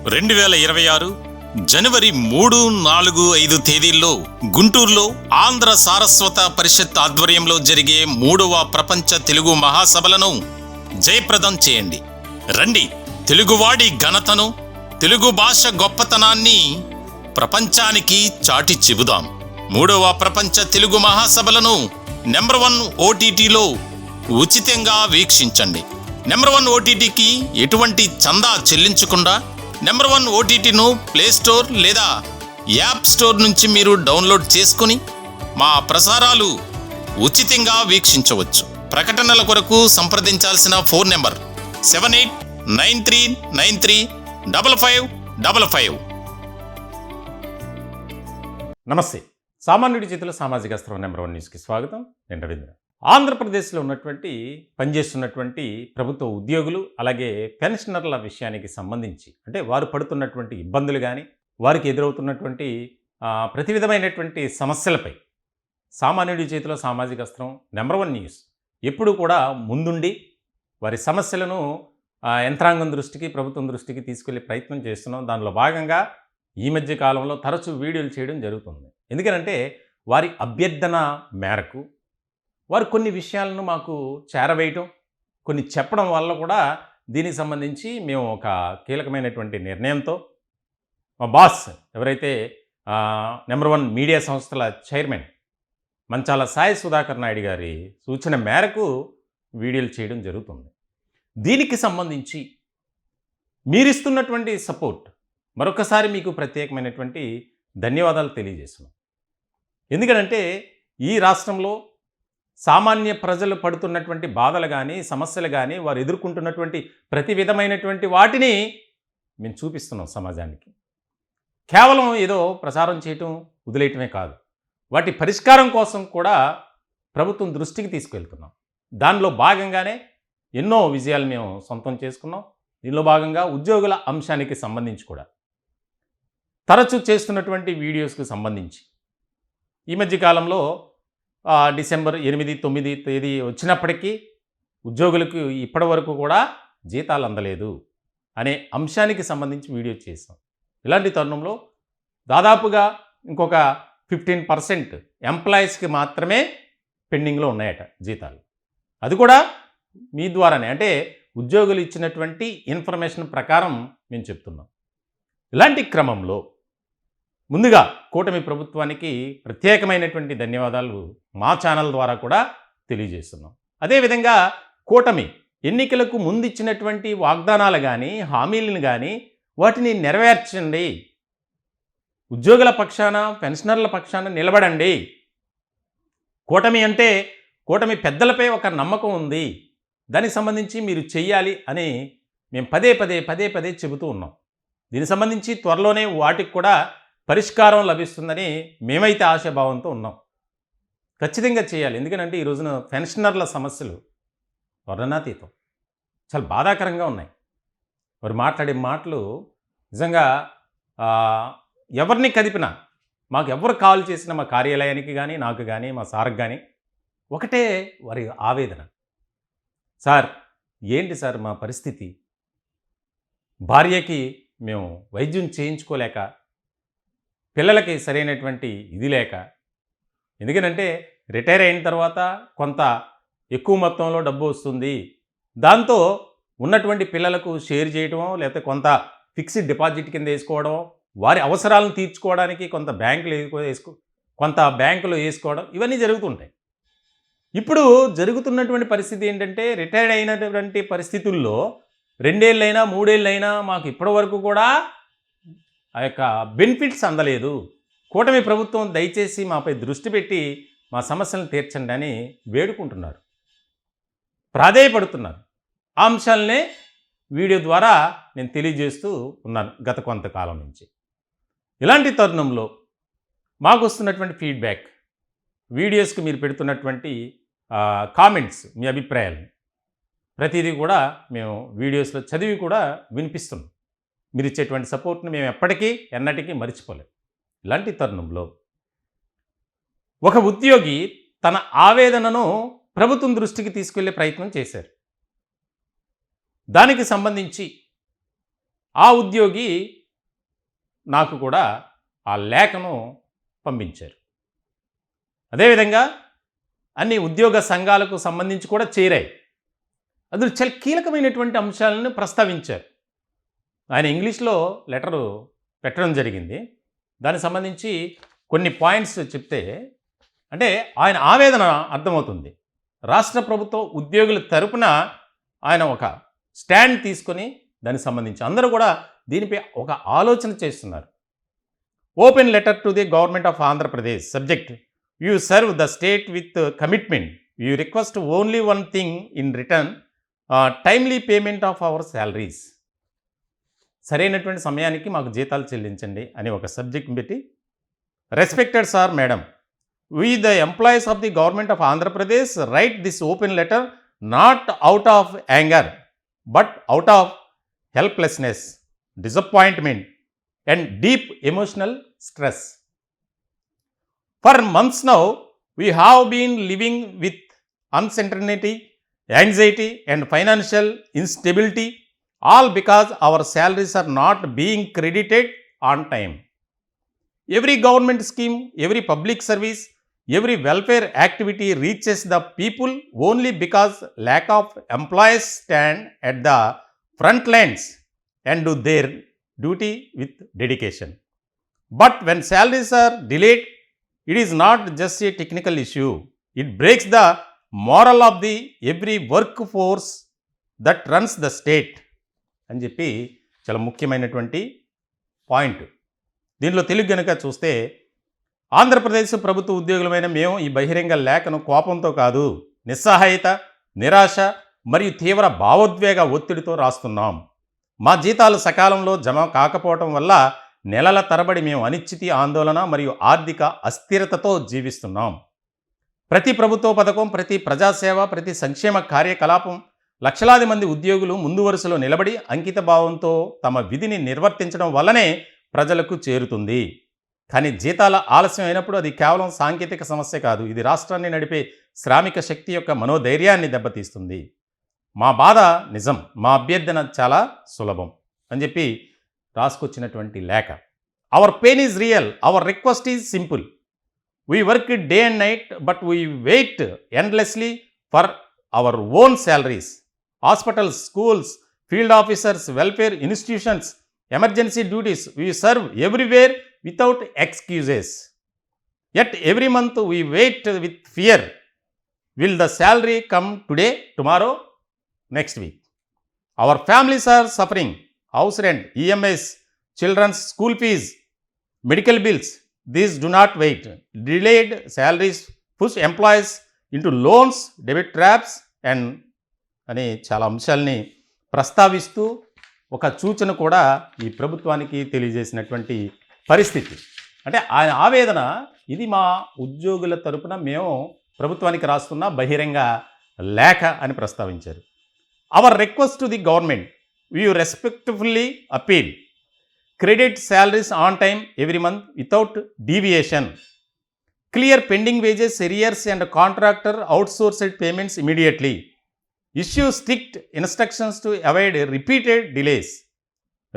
2026 జనవరి 3, 4, 5 తేదీల్లో గుంటూరులో ఆంధ్ర సారస్వత పరిషత్ ఆధ్వర్యంలో జరిగే 3వ ప్రపంచ తెలుగు మహాసభలను జయప్రదం చేయండి. రండి, తెలుగువాడి ఘనతను, తెలుగు భాష గొప్పతనాన్ని ప్రపంచానికి చాటి చెబుదాం. 3వ ప్రపంచ తెలుగు మహాసభలను నెంబర్ 1 ఓటీటీలో ఉచితంగా వీక్షించండి. నెంబర్ 1 ఓటీటీకి ఎటువంటి చందా చెల్లించకుండా నెంబర్ 1 ఓటీటీను ప్లేస్టోర్ లేదా యాప్ స్టోర్ నుంచి మీరు డౌన్లోడ్ చేసుకుని మా ప్రసారాలు ఉచితంగా వీక్షించవచ్చు. ప్రకటనల కొరకు సంప్రదించాల్సిన ఫోన్ నెంబర్ 7893935555. నమస్తే. సామాన్యుడి చేతిలో సామాజిక అస్త్రం నెంబర్ 1 న్యూస్కి స్వాగతం. నేను రవీంద్ర. ఆంధ్రప్రదేశ్లో పనిచేస్తున్నటువంటి ప్రభుత్వ ఉద్యోగులు అలాగే పెన్షనర్ల విషయానికి సంబంధించి అంటే వారు పడుతున్నటువంటి ఇబ్బందులు కానీ వారికి ఎదురవుతున్నటువంటి ప్రతి విధమైనటువంటి సమస్యలపై సామాన్యుడి చేతిలో సామాజిక అస్త్రం నెంబర్ 1 న్యూస్ ఎప్పుడు కూడా ముందుండి వారి సమస్యలను యంత్రాంగం దృష్టికి ప్రభుత్వం దృష్టికి తీసుకెళ్లే ప్రయత్నం చేస్తున్నాం. దానిలో భాగంగా ఈ మధ్య కాలంలో తరచూ వీడియోలు చేయడం జరుగుతుంది. ఎందుకంటే వారి అభ్యర్థన మేరకు వారు కొన్ని విషయాలను మాకు చేరవేయటం, కొన్ని చెప్పడం వల్ల కూడా దీనికి సంబంధించి మేము ఒక కీలకమైనటువంటి నిర్ణయంతో మా బాస్ ఎవరైతే నెంబర్ 1 మీడియా సంస్థల చైర్మన్ మంచాల సాయి సుధాకర్ నాయుడు గారి సూచన మేరకు వీడియోలు చేయడం జరుగుతుంది. దీనికి సంబంధించి మీరిస్తున్నటువంటి సపోర్ట్ మరొకసారి మీకు ప్రత్యేకమైనటువంటి ధన్యవాదాలు తెలియజేస్తున్నాం. ఎందుకంటే ఈ రాష్ట్రంలో సామాన్య ప్రజలు పడుతున్నటువంటి బాధలు కానీ సమస్యలు కానీ వారు ఎదుర్కొంటున్నటువంటి ప్రతి విధమైనటువంటి వాటిని మేము చూపిస్తున్నాం సమాజానికి. కేవలం ఏదో ప్రచారం చేయటం వదిలేయటమే కాదు, వాటి పరిష్కారం కోసం కూడా ప్రభుత్వం దృష్టికి తీసుకెళ్తున్నాం. దానిలో భాగంగానే ఎన్నో విజయాలు మేము సొంతం చేసుకున్నాం. దీనిలో భాగంగా ఉద్యోగుల అంశానికి సంబంధించి కూడా తరచూ చేస్తున్నటువంటి వీడియోస్కి సంబంధించి ఈ మధ్యకాలంలో డిసెంబర్ 8, 9 తేదీ వచ్చినప్పటికీ ఉద్యోగులకు ఇప్పటి వరకు కూడా జీతాలు అందలేదు అనే అంశానికి సంబంధించి వీడియో చేసాం. ఇలాంటి తరుణంలో దాదాపుగా ఇంకొక 15% ఎంప్లాయీస్కి మాత్రమే పెండింగ్లో ఉన్నాయట జీతాలు. అది కూడా మీ ద్వారానే, అంటే ఉద్యోగులు ఇచ్చినటువంటి ఇన్ఫర్మేషన్ ప్రకారం మేము చెప్తున్నాం. ఇలాంటి క్రమంలో ముందుగా కూటమి ప్రభుత్వానికి ప్రత్యేకమైనటువంటి ధన్యవాదాలు మా ఛానల్ ద్వారా కూడా తెలియజేస్తున్నాం. అదేవిధంగా కూటమి ఎన్నికలకు ముందు ఇచ్చినటువంటి వాగ్దానాలు కానీ హామీలను కానీ వాటిని నెరవేర్చండి, ఉద్యోగుల పక్షాన పెన్షనర్ల పక్షాన నిలబడండి. కూటమి అంటే కూటమి పెద్దలపై ఒక నమ్మకం ఉంది, దానికి సంబంధించి మీరు చెయ్యాలి అని మేము పదే పదే చెబుతూ ఉన్నాం. దీనికి సంబంధించి త్వరలోనే వాటికి కూడా పరిష్కారం లభిస్తుందని మేమైతే ఆశాభావంతో ఉన్నాం. ఖచ్చితంగా చేయాలి. ఎందుకంటే ఈ రోజున పెన్షనర్ల సమస్యలు వర్ణనాతీతం, చాలా బాధాకరంగా ఉన్నాయి. వారు మాట్లాడే మాటలు నిజంగా ఎవరిని కదిపినా, మాకు ఎవరు కాల్ చేసినా మా కార్యాలయానికి కానీ నాకు కానీ మా సార్కి కానీ ఒకటే వారి ఆవేదన. సార్, ఏంటి సార్ మా పరిస్థితి, భార్యకి మేము వైద్యం చేయించుకోలేక, పిల్లలకి సరైనటువంటి ఇది లేక, ఎందుకంటే రిటైర్ అయిన తర్వాత కొంత ఎక్కువ మొత్తంలో డబ్బు వస్తుంది, దాంతో ఉన్నటువంటి పిల్లలకు షేర్ చేయడమో లేకపోతే కొంత ఫిక్స్డ్ డిపాజిట్ కింద వేసుకోవడం, వారి అవసరాలను తీర్చుకోవడానికి కొంత బ్యాంకులో వేసుకోవడం, ఇవన్నీ జరుగుతుంటాయి. ఇప్పుడు జరుగుతున్నటువంటి పరిస్థితి ఏంటంటే రిటైర్డ్ అయినటువంటి పరిస్థితుల్లో 2 ఏళ్ళైనా 3 ఏళ్ళైనా మాకు ఇప్పటి వరకు కూడా ఆ యొక్క బెనిఫిట్స్ అందలేదు. కూటమి ప్రభుత్వం దయచేసి మాపై దృష్టి పెట్టి మా సమస్యలను తీర్చండి అని వేడుకుంటున్నారు, ప్రాధేయపడుతున్నారు. ఆ అంశాలనే వీడియో ద్వారా నేను తెలియజేస్తూ ఉన్నాను గత కొంతకాలం నుంచి. ఇలాంటి తరుణంలో మాకు వస్తున్నటువంటి ఫీడ్బ్యాక్, వీడియోస్కి మీరు పెడుతున్నటువంటి కామెంట్స్, మీ అభిప్రాయాలను ప్రతిదీ కూడా మేము వీడియోస్లో చదివి కూడా వినిపిస్తున్నాం. మీరు ఇచ్చేటువంటి సపోర్ట్ని మేము ఎన్నటికీ మర్చిపోలేం. ఇలాంటి తరుణంలో ఒక ఉద్యోగి తన ఆవేదనను ప్రభుత్వం దృష్టికి తీసుకెళ్లే ప్రయత్నం చేశారు. దానికి సంబంధించి ఆ ఉద్యోగి నాకు కూడా ఆ లేఖను పంపించారు. అదేవిధంగా అన్ని ఉద్యోగ సంఘాలకు సంబంధించి కూడా చేరాయి. అందులో చాలా కీలకమైనటువంటి అంశాలను ప్రస్తావించారు. ఆయన ఇంగ్లీష్లో లెటరు పెట్టడం జరిగింది. దానికి సంబంధించి కొన్ని పాయింట్స్ చెప్తే అంటే ఆయన ఆవేదన అర్థమవుతుంది. రాష్ట్ర ప్రభుత్వ ఉద్యోగుల తరపున ఆయన ఒక స్టాండ్ తీసుకొని దానికి సంబంధించి అందరూ కూడా దీనిపై ఒక ఆలోచన చేస్తున్నారు. Open letter to the government of Andhra Pradesh. Subject: you serve the state with commitment. You request only one thing in return, timely payment of our salaries. సరైనటువంటి సమయానికి మాకు జీతాలు చెల్లించండి అని ఒక సబ్జెక్ట్ పెట్టి, respected sir madam, we the employees of the government of Andhra Pradesh right this open letter not out of anger but out of helplessness, disappointment, and deep emotional stress. For months now, we have been living with uncertainty, anxiety, and financial instability, all because our salaries are not being credited on time. Every government scheme, every public service, every welfare activity reaches the people only because lack of employees stand at the front lines and do their duty with dedication. But when salaries are delayed, it is not just a technical issue. It breaks the moral of the every workforce that runs the state. అని చెప్పి చాలా ముఖ్యమైనటువంటి point. దీనిలో తెలుగు గనుక చూస్తే, ఆంధ్రప్రదేశ్ ప్రభుత్వ ఉద్యోగులమైన మేము ఈ బహిరంగ లేఖను కోపంతో కాదు, నిస్సహాయత, నిరాశ మరియు తీవ్ర భావోద్వేగ ఒత్తిడితో రాస్తున్నాం. మా జీతాలు సకాలంలో జమ కాకపోవటం వల్ల నెలల తరబడి మేము అనిశ్చితి, ఆందోళన మరియు ఆర్థిక అస్థిరతతో జీవిస్తున్నాం. ప్రతి ప్రభుత్వ పథకం, ప్రతి ప్రజాసేవ, ప్రతి సంక్షేమ కార్యకలాపం లక్షలాది మంది ఉద్యోగులు ముందు వరుసలో నిలబడి అంకిత భావంతో తమ విధిని నిర్వర్తించడం వల్లనే ప్రజలకు చేరుతుంది. కానీ జీతాల ఆలస్యం అయినప్పుడు అది కేవలం సాంకేతిక సమస్య కాదు, ఇది రాష్ట్రాన్ని నడిపే శ్రామిక శక్తి యొక్క మనోధైర్యాన్ని దెబ్బతీస్తుంది. మా బాధ నిజం, మా అభ్యర్థన చాలా సులభం అని చెప్పి రాసుకొచ్చినటువంటి లేఖ. Our pain is real, our request is simple. We work day and night but we wait endlessly for our own salaries. Hospitals, schools, field officers, welfare institutions, emergency duties, we serve everywhere without excuses. Yet every month we wait with fear. Will the salary come today, tomorrow, next week? Our families are suffering. House rent, EMIs, children's school fees, medical bills. These do not wait. Delayed salaries push employees into loans, debit traps and అని చాలా అంశాలని ప్రస్తావిస్తూ ఒక సూచన కూడా ఈ ప్రభుత్వానికి తెలియజేసినటువంటి పరిస్థితి. అంటే ఆయన ఆవేదన, ఇది మా ఉద్యోగుల తరపున మేము ప్రభుత్వానికి రాస్తున్న బహిరంగ లేఖ అని ప్రస్తావించారు. Hour request to the government, we respectfully appeal, credit salaries on time every month without deviation, clear pending wages, arrears and contractor outsourced payments immediately, issue strict instructions to avoid repeated delays,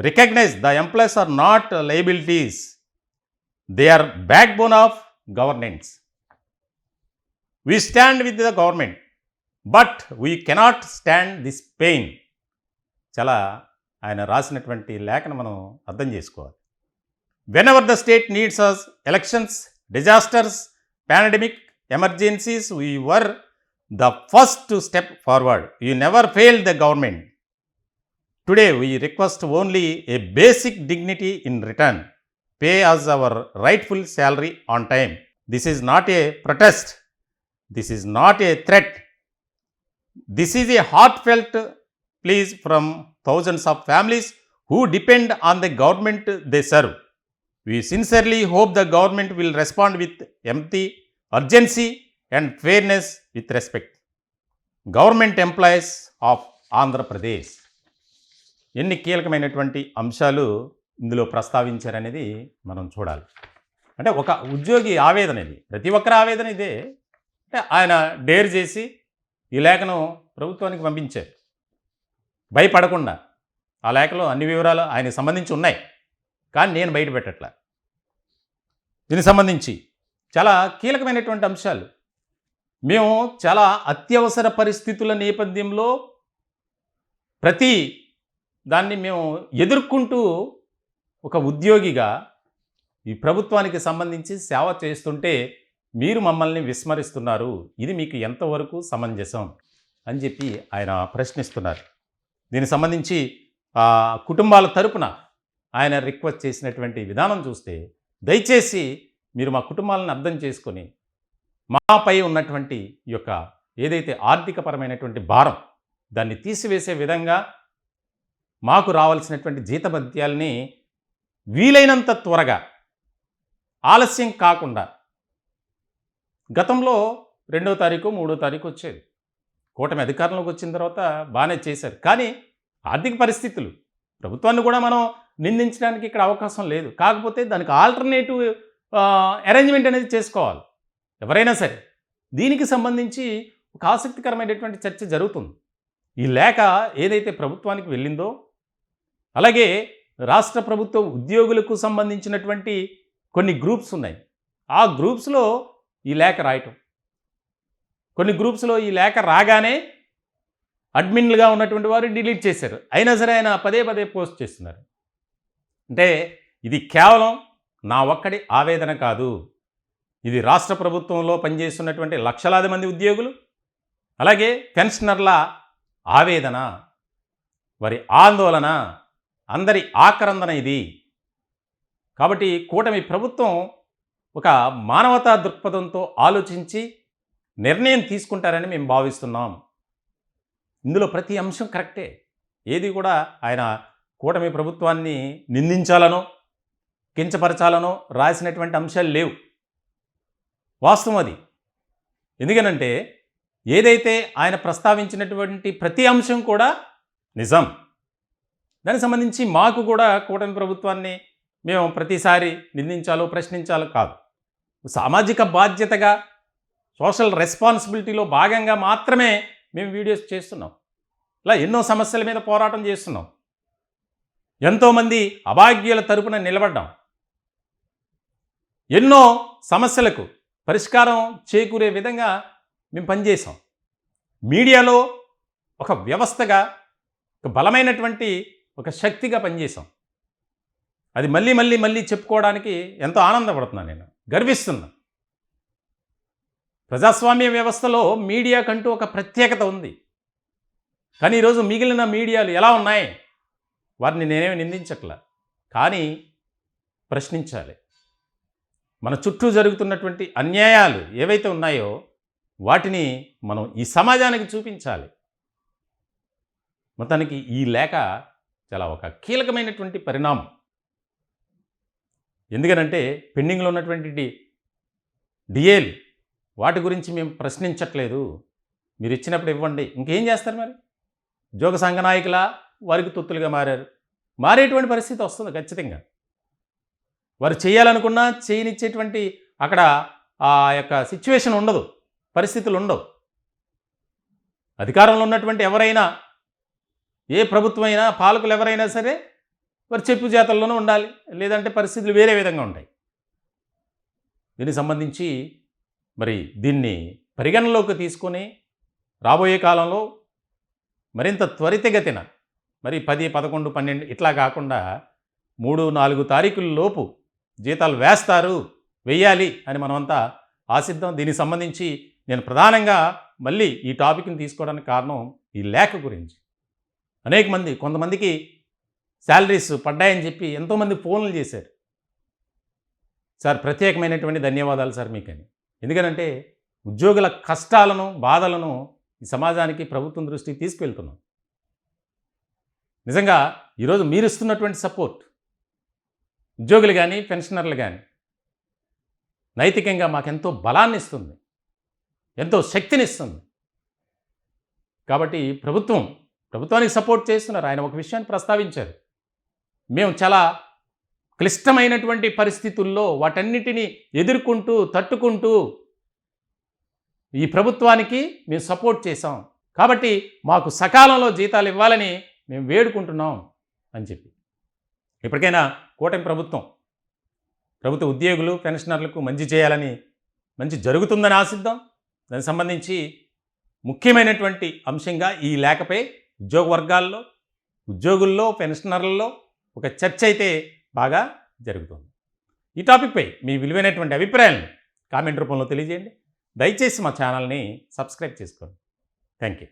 recognize the employees are not liabilities, they are backbone of governance. We stand with the government but we cannot stand this pain. చాలా ఆయన రాసినటువంటి లేఖను మనం అర్థం చేసుకోవాలి. Whenever the state needs us, elections, disasters, pandemic, emergencies, we were the first to step forward. You never failed the government. Today we request only a basic dignity in return. Pay us our rightful salary on time. This is not a protest. This is not a threat. This is a heartfelt plea from thousands of families who depend on the government they serve. We sincerely hope the government will respond with empathy, urgency and fairness with respect. Government employees of Andhra Pradesh. ఎన్ని కీలకమైనటువంటి అంశాలు ఇందులో ప్రస్తావించారనేది మనం చూడాలి. అంటే ఒక ఉద్యోగి ఆవేదన ఇది, ప్రతి ఒక్కరి ఆవేదన ఇదే. అంటే ఆయన డేర్ చేసి ఈ లేఖను ప్రభుత్వానికి పంపించారు భయపడకుండా. ఆ లేఖలో అన్ని వివరాలు ఆయనకు సంబంధించి ఉన్నాయి. కానీ నేను బయట పెట్టట్లా. దీనికి సంబంధించి చాలా కీలకమైనటువంటి అంశాలు. మేము చాలా అత్యవసర పరిస్థితుల నేపథ్యంలో ప్రతి దాన్ని మేము ఎదుర్కొంటూ ఒక ఉద్యోగిగా ఈ ప్రభుత్వానికి సంబంధించి సేవ చేస్తుంటే మీరు మమ్మల్ని విస్మరిస్తున్నారు. ఇది మీకు ఎంతవరకు సమంజసం అని చెప్పి ఆయన ప్రశ్నిస్తున్నారు. దీనికి సంబంధించి కుటుంబాల తరపున ఆయన రిక్వెస్ట్ చేసినటువంటి విధానం చూస్తే, దయచేసి మీరు మా కుటుంబాలను అర్థం చేసుకొని మాపై ఉన్నటువంటి ఈ యొక్క ఏదైతే ఆర్థికపరమైనటువంటి భారం దాన్ని తీసివేసే విధంగా మాకు రావాల్సినటువంటి జీతభత్యాల్ని వీలైనంత త్వరగా, ఆలస్యం కాకుండా, గతంలో 2వ తారీఖు 3వ తారీఖు వచ్చేది. కూటమి అధికారంలోకి వచ్చిన తర్వాత బాగానే చేశారు. కానీ ఆర్థిక పరిస్థితులు, ప్రభుత్వాన్ని కూడా మనం నిందించడానికి ఇక్కడ అవకాశం లేదు. కాకపోతే దానికి ఆల్టర్నేటివ్ అరేంజ్మెంట్ అనేది చేసుకోవాలి ఎవరైనా సరే. దీనికి సంబంధించి ఒక ఆసక్తికరమైనటువంటి చర్చ జరుగుతుంది. ఈ లేఖ ఏదైతే ప్రభుత్వానికి వెళ్ళిందో, అలాగే రాష్ట్ర ప్రభుత్వ ఉద్యోగులకు సంబంధించినటువంటి కొన్ని గ్రూప్స్ ఉన్నాయి. ఆ గ్రూప్స్లో ఈ లేఖ రాయటం, కొన్ని గ్రూప్స్లో ఈ లేఖ రాగానే అడ్మిన్లుగా ఉన్నటువంటి వారు డిలీట్ చేశారు. అయినా సరే ఆయన పదే పదే పోస్ట్ చేస్తున్నారు. అంటే ఇది కేవలం నా ఒక్కడి ఆవేదన కాదు. ఇది రాష్ట్ర ప్రభుత్వంలో పనిచేస్తున్నటువంటి లక్షలాది మంది ఉద్యోగులు, అలాగే పెన్షనర్ల ఆవేదన, వారి ఆందోళన, అందరి ఆక్రందన ఇది. కాబట్టి కూటమి ప్రభుత్వం ఒక మానవతా దృక్పథంతో ఆలోచించి నిర్ణయం తీసుకుంటారని మేము భావిస్తున్నాం. ఇందులో ప్రతి అంశం కరెక్టే. ఏది కూడా ఆయన కూటమి ప్రభుత్వాన్ని నిందించాలనో కించపరచాలనో రాసినటువంటి అంశాలు లేవు. వాస్తవం అది. ఎందుకనంటే ఏదైతే ఆయన ప్రస్తావించినటువంటి ప్రతి అంశం కూడా నిజం. దానికి సంబంధించి మాకు కూడా కూటమి ప్రభుత్వాన్ని మేము ప్రతిసారి నిందించాలో ప్రశ్నించాలో కాదు. సామాజిక బాధ్యతగా, సోషల్ రెస్పాన్సిబిలిటీలో భాగంగా మాత్రమే మేము వీడియోస్ చేస్తున్నాం. ఇలా ఎన్నో సమస్యల మీద పోరాటం చేస్తున్నాం. ఎంతోమంది అభాగ్యుల తరపున నిలబడ్డాం. ఎన్నో సమస్యలకు పరిష్కారం చేకూరే విధంగా మేము పనిచేసాం. మీడియాలో ఒక వ్యవస్థగా, ఒక బలమైనటువంటి ఒక శక్తిగా పనిచేసాం. అది మళ్ళీ మళ్ళీ మళ్ళీ చెప్పుకోవడానికి ఎంతో ఆనందపడుతున్నాను, నేను గర్విస్తున్నా. ప్రజాస్వామ్య వ్యవస్థలో మీడియాకంటూ ఒక ప్రత్యేకత ఉంది. కానీ ఈరోజు మిగిలిన మీడియాలు ఎలా ఉన్నాయి? వారిని నేనేమి నిందించట్లా, కానీ ప్రశ్నించాలి. మన చుట్టూ జరుగుతున్నటువంటి అన్యాయాలు ఏవైతే ఉన్నాయో వాటిని మనం ఈ సమాజానికి చూపించాలి. మొత్తానికి ఈ లేఖ చాలా ఒక కీలకమైనటువంటి పరిణామం. ఎందుకనంటే పెండింగ్లో ఉన్నటువంటి డిఏలు వాటి గురించి మేము ప్రశ్నించట్లేదు. మీరు ఇచ్చినప్పుడు ఇవ్వండి. ఇంకేం చేస్తారు మరి? ఉద్యోగ సంఘ నాయకుల వారికి తొత్తులుగా మారారు. మారేటువంటి పరిస్థితి వస్తుంది ఖచ్చితంగా. వారు చేయాలనుకున్నా చేయనిచ్చేటువంటి అక్కడ ఆ యొక్క సిచ్యువేషన్ ఉండదు, పరిస్థితులు ఉండవు. అధికారంలో ఉన్నటువంటి ఎవరైనా, ఏ ప్రభుత్వం అయినా, పాలకులు ఎవరైనా సరే వారు చెప్పు చేతల్లోనూ ఉండాలి, లేదంటే పరిస్థితులు వేరే విధంగా ఉంటాయి. దీనికి సంబంధించి మరి దీన్ని పరిగణలోకి తీసుకొని రాబోయే కాలంలో మరింత త్వరితగతిన మరి 10, 11, 12 ఇట్లా కాకుండా 3, 4 తారీఖుల లోపు జీతాలు వెయ్యాలి అని మనమంతా ఆశిద్దాం. దీనికి సంబంధించి నేను ప్రధానంగా మళ్ళీ ఈ టాపిక్ని తీసుకోవడానికి కారణం ఈ లేఖ గురించి. అనేక మంది, కొంతమందికి శాలరీస్ పడ్డాయని చెప్పి ఎంతోమంది ఫోన్లు చేశారు. సార్ ప్రత్యేకమైనటువంటి ధన్యవాదాలు సార్ మీకని. ఎందుకనంటే ఉద్యోగుల కష్టాలను, బాధలను ఈ సమాజానికి, ప్రభుత్వం దృష్టికి తీసుకువెళ్తున్నాం. నిజంగా ఈరోజు మీరు ఇస్తున్నటువంటి సపోర్ట్, ఉద్యోగులు కానీ పెన్షనర్లు కానీ, నైతికంగా మాకెంతో బలాన్ని ఇస్తుంది, ఎంతో శక్తినిస్తుంది. కాబట్టి ప్రభుత్వానికి సపోర్ట్ చేస్తున్నారు. ఆయన ఒక విషయాన్ని ప్రస్తావించారు. మేము చాలా క్లిష్టమైనటువంటి పరిస్థితుల్లో వాటన్నిటినీ ఎదుర్కొంటూ, తట్టుకుంటూ ఈ ప్రభుత్వానికి మేము సపోర్ట్ చేశాం. కాబట్టి మాకు సకాలంలో జీతాలు ఇవ్వాలని మేము వేడుకుంటున్నాం. అని చెప్పి ఇప్పటికైనా కూటమి ప్రభుత్వ ఉద్యోగులు పెన్షనర్లకు మంచి చేయాలని, మంచి జరుగుతుందని ఆశిద్దాం. దానికి సంబంధించి ముఖ్యమైనటువంటి అంశంగా ఈ లేఖపై ఉద్యోగ వర్గాల్లో, ఉద్యోగుల్లో, పెన్షనర్లలో ఒక చర్చ అయితే బాగా జరుగుతుంది. ఈ టాపిక్పై మీ విలువైనటువంటి అభిప్రాయాలను కామెంట్ రూపంలో తెలియజేయండి. దయచేసి మా ఛానల్ని సబ్స్క్రైబ్ చేసుకోండి. Thank you.